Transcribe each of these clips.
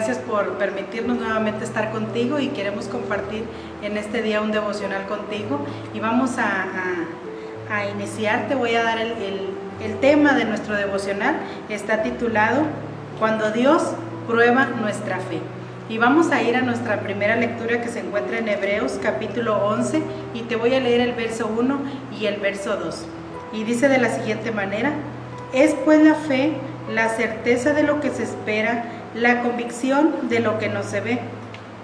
gracias por permitirnos nuevamente estar contigo y queremos compartir en este día un devocional contigo. Y vamos a iniciar. Te voy a dar el tema de nuestro devocional. Está titulado Cuando Dios prueba nuestra fe. Y vamos a ir a nuestra primera lectura, que se encuentra en Hebreos capítulo 11, y te voy a leer el verso 1 y el verso 2. Y dice de la siguiente manera: es pues la fe la certeza de lo que se espera, la convicción de lo que no se ve,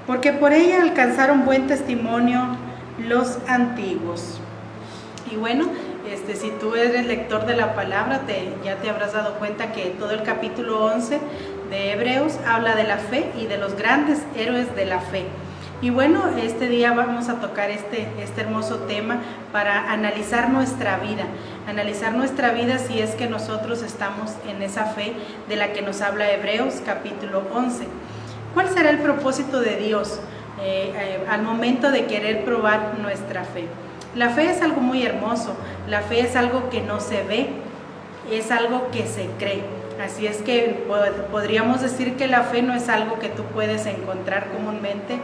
porque por ella alcanzaron buen testimonio los antiguos. Y bueno, si tú eres lector de la palabra, ya te habrás dado cuenta que todo el capítulo 11 de Hebreos habla de la fe y de los grandes héroes de la fe. Y bueno, este día vamos a tocar este hermoso tema para analizar nuestra vida si es que nosotros estamos en esa fe de la que nos habla Hebreos capítulo 11. ¿Cuál será el propósito de Dios al momento de querer probar nuestra fe? La fe es algo muy hermoso, la fe es algo que no se ve, es algo que se cree. Así es que podríamos decir que la fe no es algo que tú puedes encontrar comúnmente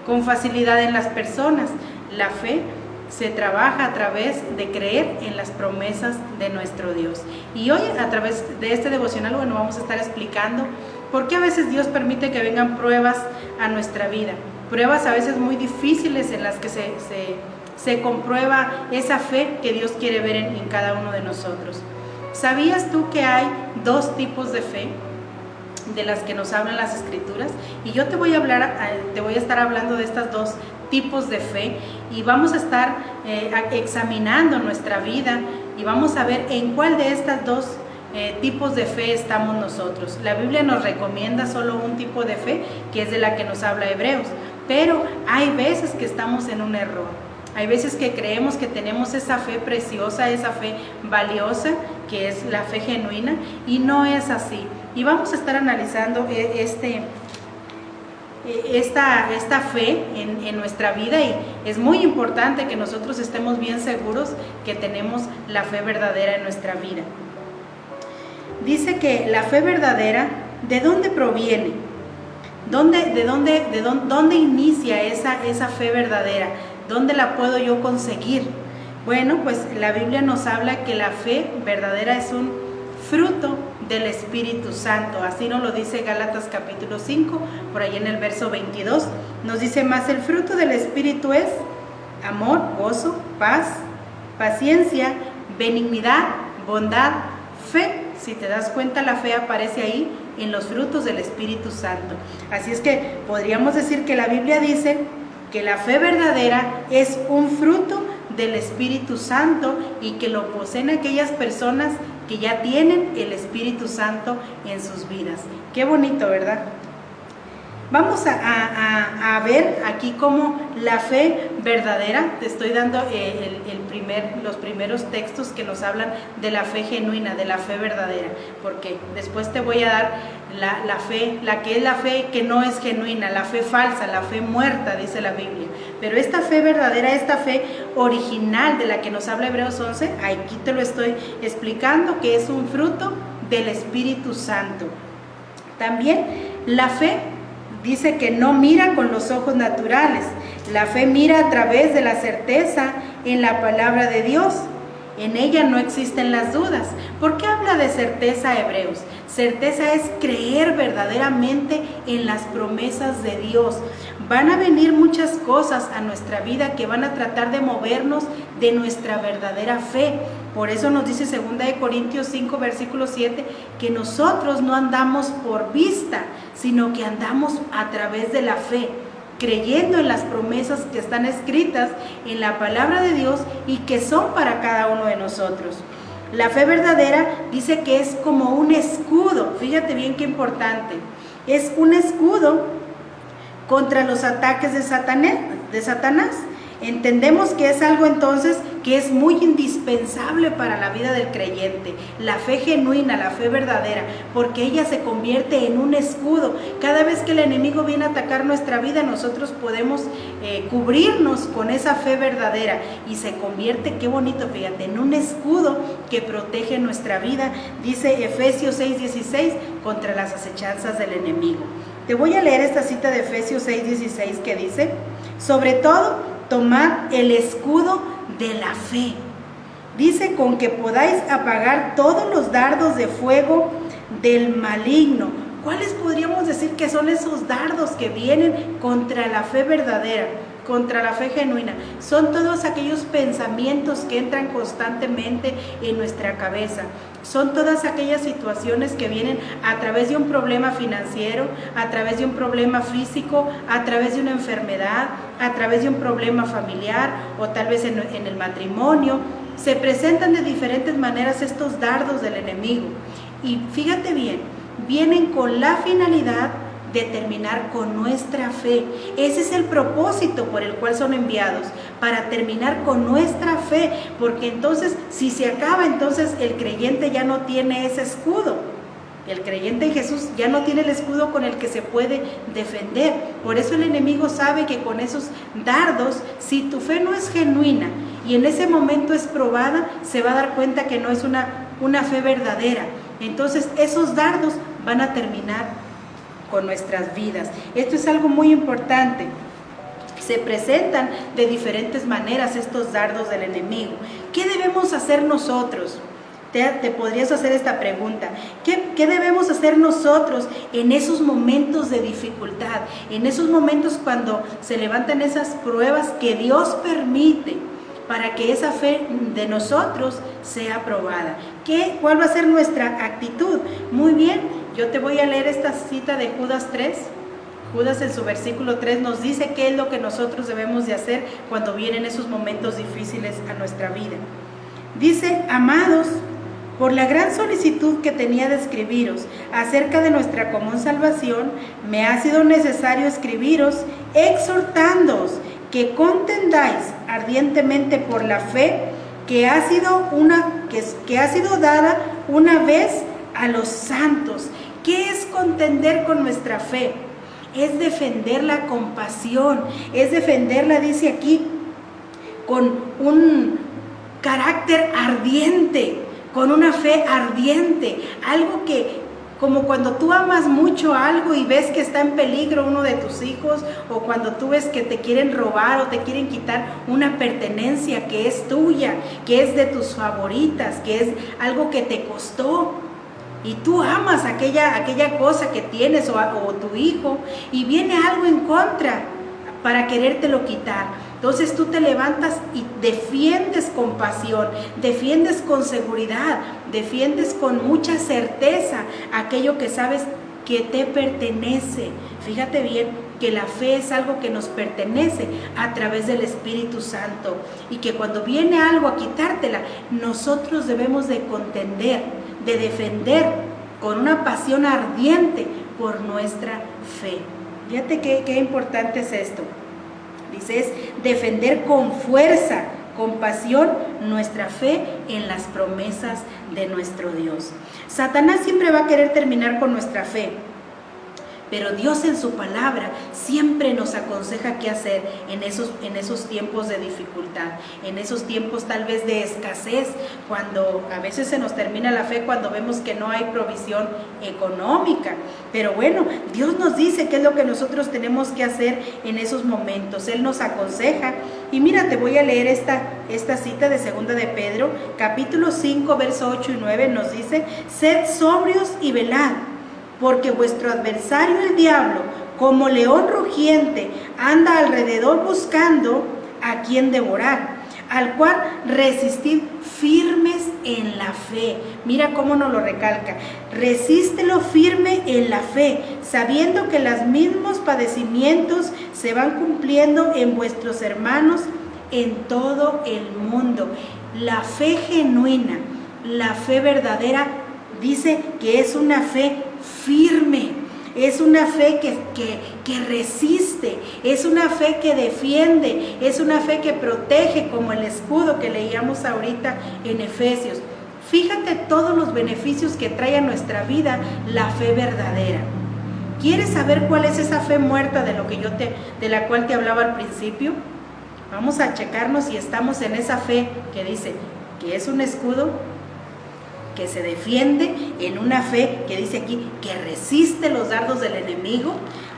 con facilidad en las personas. La fe se trabaja a través de creer en las promesas de nuestro Dios. Y hoy, a través de este devocional, vamos a estar explicando por qué a veces Dios permite que vengan pruebas a nuestra vida. Pruebas a veces muy difíciles en las que se comprueba esa fe que Dios quiere ver en cada uno de nosotros. ¿Sabías tú que hay dos tipos de fe de las que nos hablan las Escrituras? Y yo te voy a estar hablando de estos dos tipos de fe, y vamos a estar examinando nuestra vida y vamos a ver en cuál de estas dos tipos de fe estamos nosotros. La Biblia nos recomienda solo un tipo de fe, que es de la que nos habla Hebreos, pero hay veces que estamos en un error. Hay veces que creemos que tenemos esa fe preciosa, esa fe valiosa, que es la fe genuina, y no es así. Y vamos a estar analizando esta fe en nuestra vida, y es muy importante que nosotros estemos bien seguros que tenemos la fe verdadera en nuestra vida. Dice que la fe verdadera, ¿de dónde proviene? ¿De dónde inicia esa fe verdadera? ¿Dónde la puedo yo conseguir? Bueno, pues la Biblia nos habla que la fe verdadera es un fruto del Espíritu Santo. Así nos lo dice Gálatas capítulo 5, por ahí en el verso 22. Nos dice: más el fruto del Espíritu es amor, gozo, paz, paciencia, benignidad, bondad, fe. Si te das cuenta, la fe aparece ahí en los frutos del Espíritu Santo. Así es que podríamos decir que la Biblia dice que la fe verdadera es un fruto del Espíritu Santo, y que lo poseen aquellas personas que ya tienen el Espíritu Santo en sus vidas. Qué bonito, ¿verdad? Vamos a ver aquí cómo la fe verdadera, te estoy dando los primeros textos que nos hablan de la fe genuina, de la fe verdadera, porque después te voy a dar la que es la fe que no es genuina, la fe falsa, la fe muerta, dice la Biblia. Pero esta fe verdadera, esta fe original de la que nos habla Hebreos 11, aquí te lo estoy explicando, que es un fruto del Espíritu Santo. También la fe dice que no mira con los ojos naturales. La fe mira a través de la certeza en la palabra de Dios. En ella no existen las dudas. ¿Por qué habla de certeza Hebreos? Certeza es creer verdaderamente en las promesas de Dios. Van a venir muchas cosas a nuestra vida que van a tratar de movernos de nuestra verdadera fe. Por eso nos dice 2 Corintios 5, versículo 7, que nosotros no andamos por vista, sino que andamos a través de la fe, creyendo en las promesas que están escritas en la palabra de Dios y que son para cada uno de nosotros. La fe verdadera dice que es como un escudo. Fíjate bien qué importante. Es un escudo contra los ataques de Satanás. Entendemos que es algo entonces que es muy indispensable para la vida del creyente, la fe genuina, la fe verdadera, porque ella se convierte en un escudo. Cada vez que el enemigo viene a atacar nuestra vida, nosotros podemos cubrirnos con esa fe verdadera y se convierte, qué bonito, fíjate, en un escudo que protege nuestra vida, dice Efesios 6:16, contra las acechanzas del enemigo. Te voy a leer esta cita de Efesios 6:16 que dice: sobre todo, tomad el escudo de la fe. Dice: con que podáis apagar todos los dardos de fuego del maligno. ¿Cuáles podríamos decir que son esos dardos que vienen contra la fe verdadera, contra la fe genuina? Son todos aquellos pensamientos que entran constantemente en nuestra cabeza. Son todas aquellas situaciones que vienen a través de un problema financiero, a través de un problema físico, a través de una enfermedad, a través de un problema familiar o tal vez en el matrimonio. Se presentan de diferentes maneras estos dardos del enemigo. Y fíjate bien, vienen con la finalidad de terminar con nuestra fe. Ese es el propósito por el cual son enviados, para terminar con nuestra fe, porque entonces si se acaba, entonces el creyente ya no tiene ese escudo. El creyente en Jesús ya no tiene el escudo con el que se puede defender. Por eso el enemigo sabe que con esos dardos, si tu fe no es genuina y en ese momento es probada, se va a dar cuenta que no es una fe verdadera. Entonces esos dardos van a terminar con nuestras vidas. Esto es algo muy importante. Se presentan de diferentes maneras estos dardos del enemigo. ¿Qué debemos hacer nosotros? Te podrías hacer esta pregunta. ¿Qué debemos hacer nosotros en esos momentos de dificultad? En esos momentos cuando se levantan esas pruebas que Dios permite para que esa fe de nosotros sea probada. ¿Cuál va a ser nuestra actitud? Muy bien, yo te voy a leer esta cita de Judas 3. Judas en su versículo 3 nos dice qué es lo que nosotros debemos de hacer cuando vienen esos momentos difíciles a nuestra vida. Dice: amados, por la gran solicitud que tenía de escribiros acerca de nuestra común salvación, me ha sido necesario escribiros exhortándoos que contendáis ardientemente por la fe que ha sido dada una vez a los santos. ¿Qué es contender con nuestra fe? Es defenderla con pasión, es defenderla, dice aquí, con un carácter ardiente, con una fe ardiente, algo que, como cuando tú amas mucho algo y ves que está en peligro uno de tus hijos, o cuando tú ves que te quieren robar o te quieren quitar una pertenencia que es tuya, que es de tus favoritas, que es algo que te costó, y tú amas aquella cosa que tienes o tu hijo, y viene algo en contra para querértelo quitar. Entonces tú te levantas y defiendes con pasión, defiendes con seguridad, defiendes con mucha certeza aquello que sabes que te pertenece. Fíjate bien que la fe es algo que nos pertenece a través del Espíritu Santo, y que cuando viene algo a quitártela, nosotros debemos de contender, de defender con una pasión ardiente por nuestra fe. Fíjate qué importante es esto. Dice, es defender con fuerza, con pasión, nuestra fe en las promesas de nuestro Dios. Satanás siempre va a querer terminar con nuestra fe, pero Dios en su palabra siempre nos aconseja qué hacer en esos tiempos de dificultad, en esos tiempos tal vez de escasez, cuando a veces se nos termina la fe, cuando vemos que no hay provisión económica. Pero bueno, Dios nos dice qué es lo que nosotros tenemos que hacer en esos momentos. Él nos aconseja. Y mira, te voy a leer esta cita de 2 de Pedro, capítulo 5, verso 8 y 9, nos dice: sed sobrios y velad, porque vuestro adversario el diablo, como león rugiente, anda alrededor buscando a quien devorar, al cual resistid firmes en la fe. Mira cómo nos lo recalca: resístelo firme en la fe, sabiendo que los mismos padecimientos se van cumpliendo en vuestros hermanos en todo el mundo. La fe genuina, la fe verdadera, dice que es una fe firme, es una fe que resiste, es una fe que defiende, es una fe que protege, como el escudo que leíamos ahorita en Efesios. Fíjate todos los beneficios que trae a nuestra vida la fe verdadera. ¿Quieres saber cuál es esa fe muerta de la cual te hablaba al principio? Vamos a checarnos si estamos en esa fe que dice que es un escudo, que se defiende, en una fe que dice aquí que resiste los dardos del enemigo,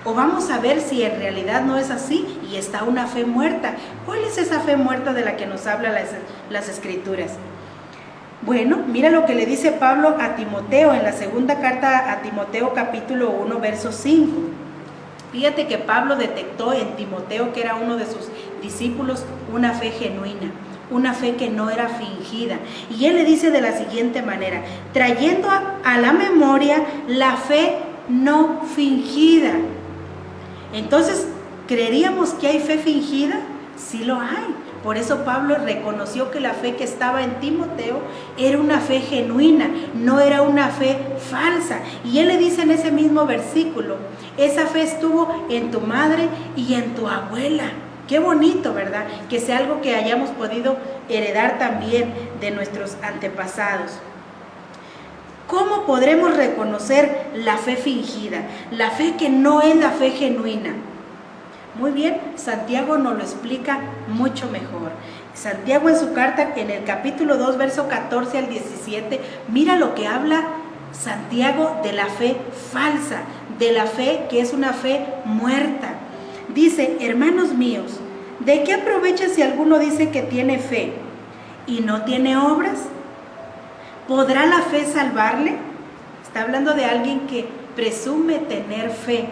o vamos a ver si en realidad no es así y está una fe muerta. ¿Cuál es esa fe muerta de la que nos habla las Escrituras? Bueno, mira lo que le dice Pablo a Timoteo en la segunda carta a Timoteo capítulo 1 verso 5. Fíjate que Pablo detectó en Timoteo, que era uno de sus discípulos, una fe genuina, una fe que no era fingida. Y él le dice de la siguiente manera: trayendo a la memoria la fe no fingida. Entonces, ¿creeríamos que hay fe fingida? Sí lo hay. Por eso Pablo reconoció que la fe que estaba en Timoteo era una fe genuina, no era una fe falsa. Y él le dice en ese mismo versículo: esa fe estuvo en tu madre y en tu abuela. Qué bonito, ¿verdad? Que sea algo que hayamos podido heredar también de nuestros antepasados. ¿Cómo podremos reconocer la fe fingida? La fe que no es la fe genuina. Muy bien, Santiago nos lo explica mucho mejor. Santiago en su carta, en el capítulo 2, verso 14 al 17, mira lo que habla Santiago de la fe falsa, de la fe que es una fe muerta. Dice: hermanos míos, ¿de qué aprovecha si alguno dice que tiene fe y no tiene obras? ¿Podrá la fe salvarle? Está hablando de alguien que presume tener fe,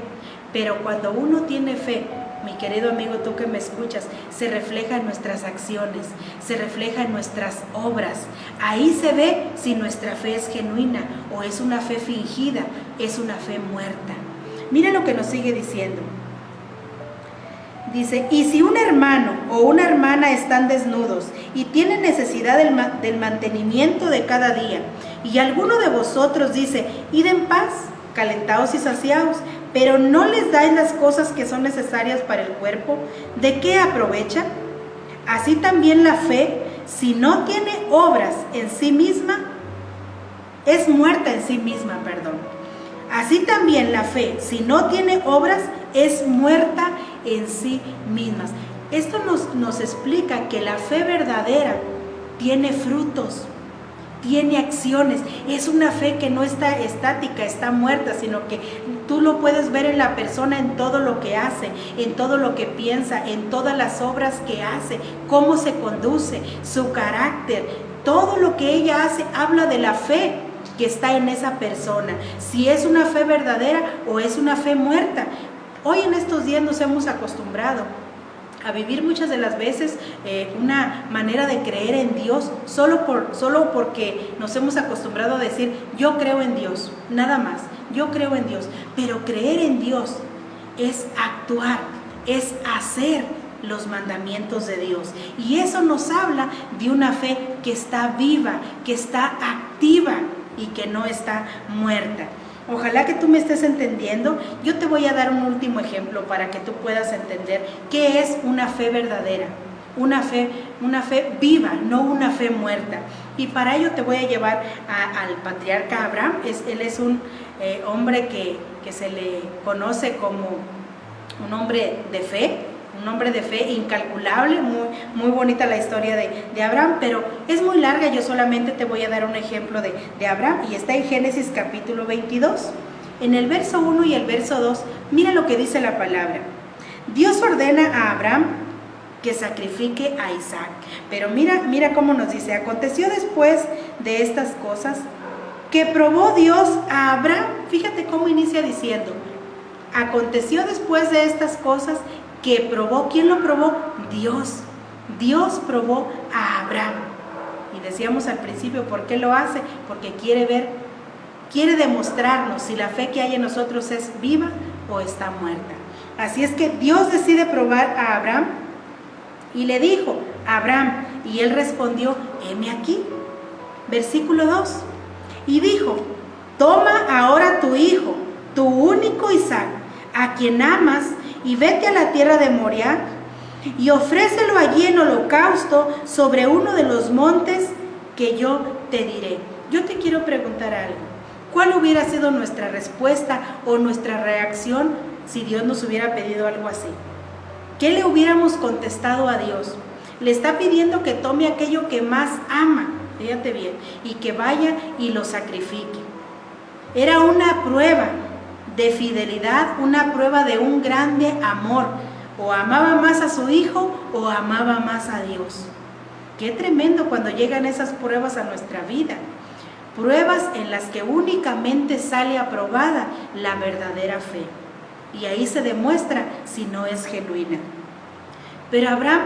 pero cuando uno tiene fe, mi querido amigo, tú que me escuchas, se refleja en nuestras acciones, se refleja en nuestras obras. Ahí se ve si nuestra fe es genuina o es una fe fingida, es una fe muerta. Mira lo que nos sigue diciendo. Dice: y si un hermano o una hermana están desnudos y tienen necesidad del mantenimiento de cada día, y alguno de vosotros dice: id en paz, calentaos y saciaos, pero no les dais las cosas que son necesarias para el cuerpo, ¿de qué aprovecha? Así también la fe, si no tiene obras en sí misma, es muerta en sí misma, Así también la fe, si no tiene obras, es muerta en sí mismas. Esto nos explica que la fe verdadera tiene frutos, tiene acciones. Es una fe que no está estática, está muerta, sino que tú lo puedes ver en la persona, en todo lo que hace, en todo lo que piensa, en todas las obras que hace, cómo se conduce, su carácter. Todo lo que ella hace habla de la fe que está en esa persona, si es una fe verdadera o es una fe muerta. Hoy en estos días nos hemos acostumbrado a vivir muchas de las veces una manera de creer en Dios solo porque nos hemos acostumbrado a decir: yo creo en Dios, nada más, yo creo en Dios. Pero creer en Dios es actuar, es hacer los mandamientos de Dios, y eso nos habla de una fe que está viva, que está activa y que no está muerta. Ojalá que tú me estés entendiendo. Yo te voy a dar un último ejemplo para que tú puedas entender qué es una fe verdadera, una fe viva, no una fe muerta. Y para ello te voy a llevar al patriarca Abraham. Él es un hombre que se le conoce como un hombre de fe, un hombre de fe incalculable. Muy bonita la historia de Abraham, pero es muy larga. Yo solamente te voy a dar un ejemplo de Abraham, y está en Génesis capítulo 22. En el verso 1 y el verso 2, mira lo que dice la palabra. Dios ordena a Abraham que sacrifique a Isaac. Pero mira cómo nos dice: aconteció después de estas cosas que probó Dios a Abraham. Fíjate cómo inicia diciendo: aconteció después de estas cosas que probó. ¿Quién lo probó? Dios. Dios probó a Abraham. Y decíamos al principio, ¿por qué lo hace? Porque quiere demostrarnos si la fe que hay en nosotros es viva o está muerta. Así es que Dios decide probar a Abraham y le dijo: Abraham, y él respondió: heme aquí. Versículo 2. Y dijo: toma ahora tu hijo, tu único Isaac, a quien amas, y vete a la tierra de Moriah y ofrécelo allí en holocausto sobre uno de los montes que yo te diré. Yo te quiero preguntar algo. ¿Cuál hubiera sido nuestra respuesta o nuestra reacción si Dios nos hubiera pedido algo así? ¿Qué le hubiéramos contestado a Dios? Le está pidiendo que tome aquello que más ama, fíjate bien, y que vaya y lo sacrifique. Era una prueba de fidelidad, una prueba de un grande amor. O amaba más a su hijo o amaba más a Dios. Qué tremendo cuando llegan esas pruebas a nuestra vida. Pruebas en las que únicamente sale aprobada la verdadera fe. Y ahí se demuestra si no es genuina. Pero Abraham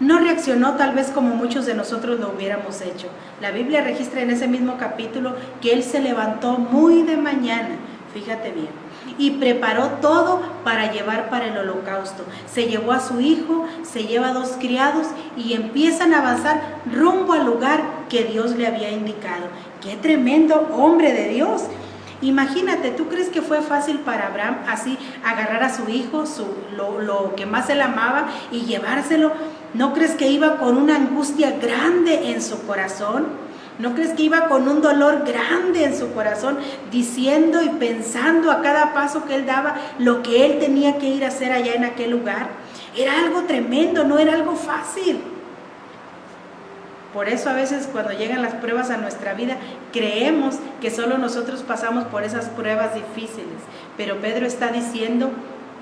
no reaccionó tal vez como muchos de nosotros lo hubiéramos hecho. La Biblia registra en ese mismo capítulo que él se levantó muy de mañana, fíjate bien, y preparó todo para llevar para el holocausto. Se llevó a su hijo, se lleva a 2 criados y empiezan a avanzar rumbo al lugar que Dios le había indicado. ¡Qué tremendo hombre de Dios! Imagínate, ¿tú crees que fue fácil para Abraham así agarrar a su hijo, lo que más él amaba, y llevárselo? ¿No crees que iba con una angustia grande en su corazón? ¿No crees que iba con un dolor grande en su corazón, diciendo y pensando a cada paso que él daba lo que él tenía que ir a hacer allá en aquel lugar? Era algo tremendo, no era algo fácil. Por eso a veces cuando llegan las pruebas a nuestra vida, creemos que solo nosotros pasamos por esas pruebas difíciles. Pero Pedro está diciendo,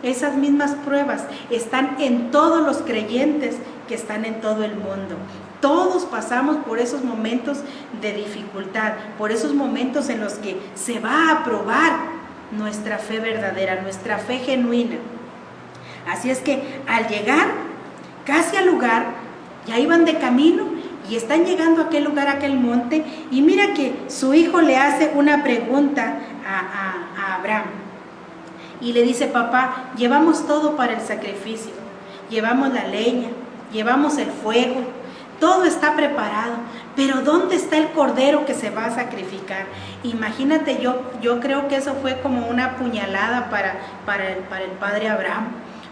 esas mismas pruebas están en todos los creyentes que están en todo el mundo. Todos pasamos por esos momentos de dificultad, por esos momentos en los que se va a probar nuestra fe verdadera, nuestra fe genuina. Así es que al llegar casi al lugar, ya iban de camino y están llegando a aquel lugar, a aquel monte, y mira que su hijo le hace una pregunta a Abraham. Y le dice, papá, llevamos todo para el sacrificio, llevamos la leña, llevamos el fuego, todo está preparado, pero ¿dónde está el cordero que se va a sacrificar? Imagínate, yo creo que eso fue como una puñalada para el padre Abraham,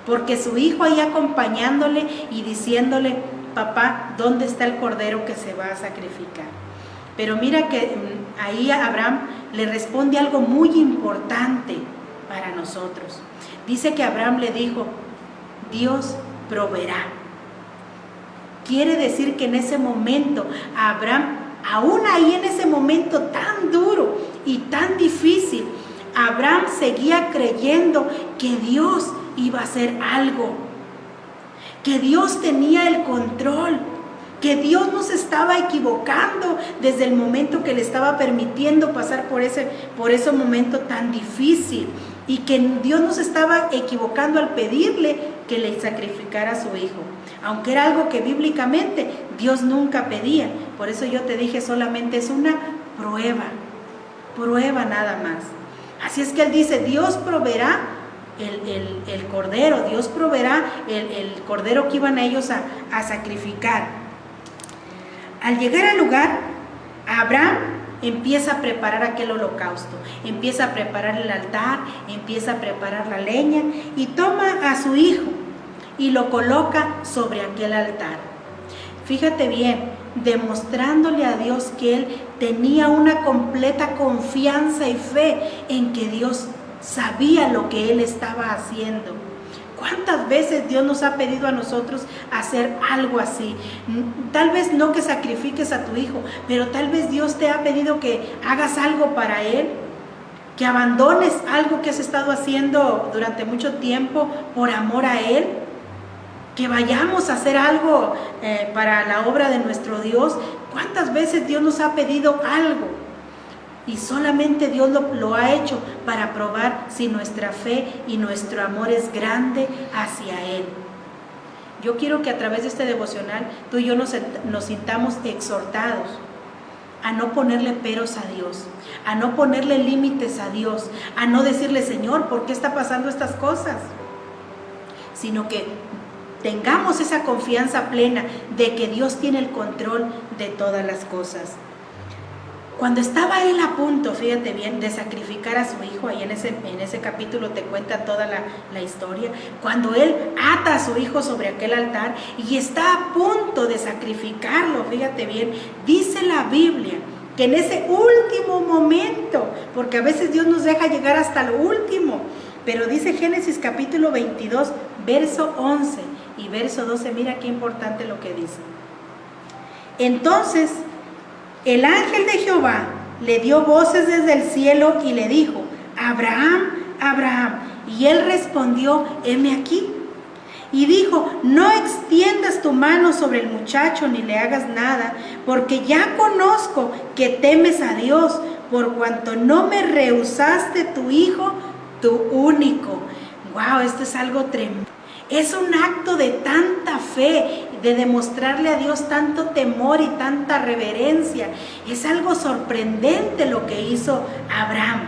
porque su hijo ahí acompañándole y diciéndole, papá, ¿dónde está el cordero que se va a sacrificar? Pero mira que ahí Abraham le responde algo muy importante para nosotros. Dice que Abraham le dijo, Dios proveerá. Quiere decir que en ese momento Abraham, aún ahí en ese momento tan duro y tan difícil, Abraham seguía creyendo que Dios iba a hacer algo, que Dios tenía el control, que Dios no se estaba equivocando desde el momento que le estaba permitiendo pasar por ese momento tan difícil, y que Dios no se estaba equivocando al pedirle que le sacrificara a su hijo, aunque era algo que bíblicamente Dios nunca pedía. Por eso yo te dije, solamente es una prueba nada más. Así es que él dice, Dios proveerá el cordero, Dios proveerá el cordero que iban ellos a sacrificar. Al llegar al lugar, Abraham empieza a preparar aquel holocausto, empieza a preparar el altar, empieza a preparar la leña y toma a su hijo y lo coloca sobre aquel altar. Fíjate bien, demostrándole a Dios que él tenía una completa confianza y fe en que Dios sabía lo que él estaba haciendo. ¿Cuántas veces Dios nos ha pedido a nosotros hacer algo así? Tal vez no que sacrifiques a tu hijo, pero tal vez Dios te ha pedido que hagas algo para Él, que abandones algo que has estado haciendo durante mucho tiempo por amor a Él, que vayamos a hacer algo para la obra de nuestro Dios. ¿Cuántas veces Dios nos ha pedido algo? Y solamente Dios lo ha hecho para probar si nuestra fe y nuestro amor es grande hacia Él. Yo quiero que a través de este devocional tú y yo nos sintamos exhortados a no ponerle peros a Dios, a no ponerle límites a Dios, a no decirle, Señor, ¿por qué está pasando estas cosas? Sino que tengamos esa confianza plena de que Dios tiene el control de todas las cosas. Cuando estaba él a punto, fíjate bien, de sacrificar a su hijo, ahí en ese capítulo te cuenta toda la historia, cuando él ata a su hijo sobre aquel altar y está a punto de sacrificarlo, fíjate bien, dice la Biblia que en ese último momento, porque a veces Dios nos deja llegar hasta lo último, pero dice Génesis capítulo 22, verso 11 y verso 12, mira qué importante lo que dice. Entonces El ángel de Jehová le dio voces desde el cielo y le dijo: Abraham, Abraham. Y él respondió: heme aquí. Y dijo: no extiendas tu mano sobre el muchacho ni le hagas nada, porque ya conozco que temes a Dios, por cuanto no me rehusaste tu hijo, tu único. Wow, esto es algo tremendo. Es un acto de tanta fe, de demostrarle a Dios tanto temor y tanta reverencia. Es algo sorprendente lo que hizo Abraham.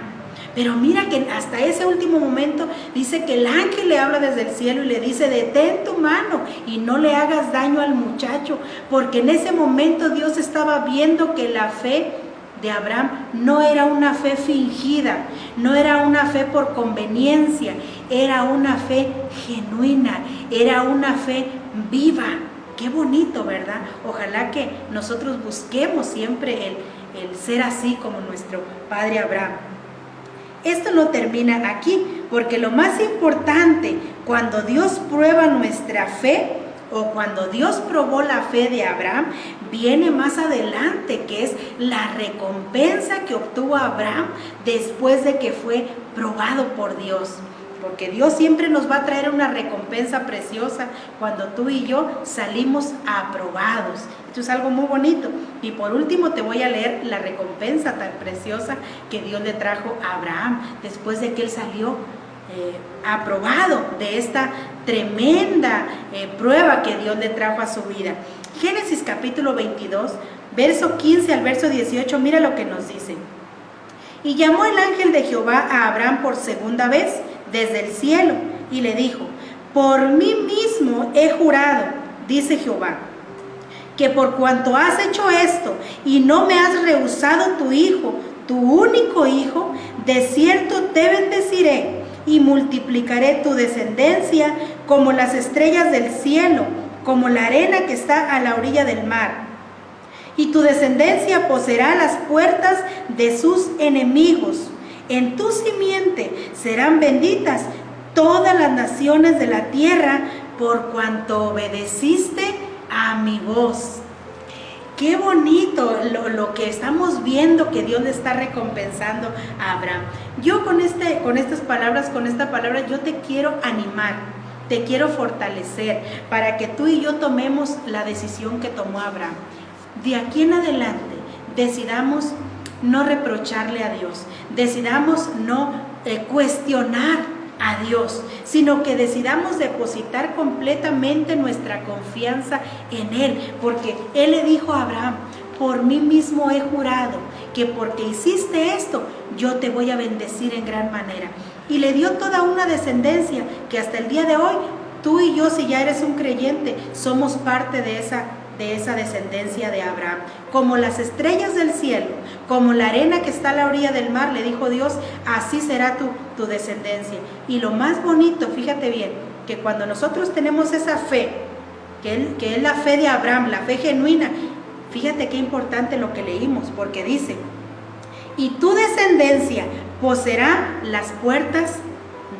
Pero mira que hasta ese último momento dice que el ángel le habla desde el cielo y le dice: detén tu mano y no le hagas daño al muchacho, porque en ese momento Dios estaba viendo que la fe de Abraham no era una fe fingida, no era una fe por conveniencia, era una fe genuina, era una fe viva. Qué bonito, ¿verdad? Ojalá que nosotros busquemos siempre el ser así como nuestro padre Abraham. Esto no termina aquí, porque lo más importante cuando Dios prueba nuestra fe, o cuando Dios probó la fe de Abraham, viene más adelante, que es la recompensa que obtuvo Abraham después de que fue probado por Dios. Porque Dios siempre nos va a traer una recompensa preciosa cuando tú y yo salimos aprobados. Esto es algo muy bonito. Y por último te voy a leer la recompensa tan preciosa que Dios le trajo a Abraham después de que él salió aprobado de esta tremenda prueba que Dios le trajo a su vida. Génesis capítulo 22, verso 15 al verso 18, mira lo que nos dice. Y llamó el ángel de Jehová a Abraham por segunda vez desde el cielo y le dijo: por mí mismo he jurado, dice Jehová, que por cuanto has hecho esto y no me has rehusado tu hijo, tu único hijo, de cierto te bendeciré y multiplicaré tu descendencia como las estrellas del cielo, como la arena que está a la orilla del mar. Y tu descendencia poseerá las puertas de sus enemigos. En tu simiente serán benditas todas las naciones de la tierra, por cuanto obedeciste a mi voz. Qué bonito lo que estamos viendo, que Dios le está recompensando a Abraham. Yo con esta palabra yo te quiero animar, te quiero fortalecer para que tú y yo tomemos la decisión que tomó Abraham. De aquí en adelante decidamos no reprocharle a Dios, decidamos no cuestionar a Dios, sino que decidamos depositar completamente nuestra confianza en Él, porque Él le dijo a Abraham: por mí mismo he jurado que porque hiciste esto, yo te voy a bendecir en gran manera. Y le dio toda una descendencia que hasta el día de hoy, tú y yo, si ya eres un creyente, somos parte de esa descendencia de Abraham. Como las estrellas del cielo, como la arena que está a la orilla del mar, le dijo Dios, así será tu descendencia. Y lo más bonito, fíjate bien, que cuando nosotros tenemos esa fe, que es la fe de Abraham, la fe genuina, fíjate qué importante lo que leímos, porque dice: y tu descendencia poseerá las puertas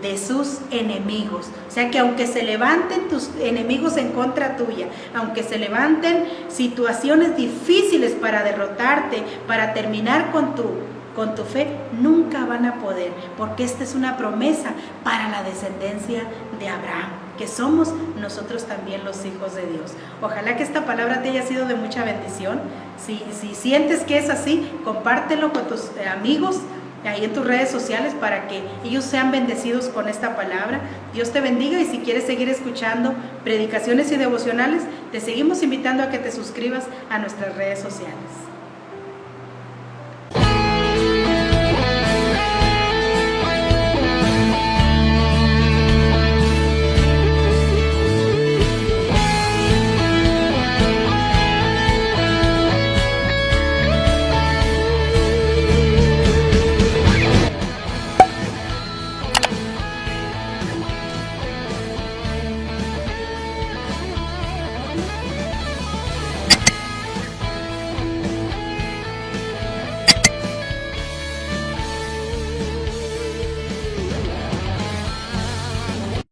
de sus enemigos. O sea que aunque se levanten tus enemigos en contra tuya, aunque se levanten situaciones difíciles para derrotarte, para terminar con tu fe, nunca van a poder, porque esta es una promesa para la descendencia de Abraham, que somos nosotros también los hijos de Dios. Ojalá que esta palabra te haya sido de mucha bendición. Si sientes que es así, compártelo con tus amigos ahí en tus redes sociales para que ellos sean bendecidos con esta palabra. Dios te bendiga, y si quieres seguir escuchando predicaciones y devocionales, te seguimos invitando a que te suscribas a nuestras redes sociales.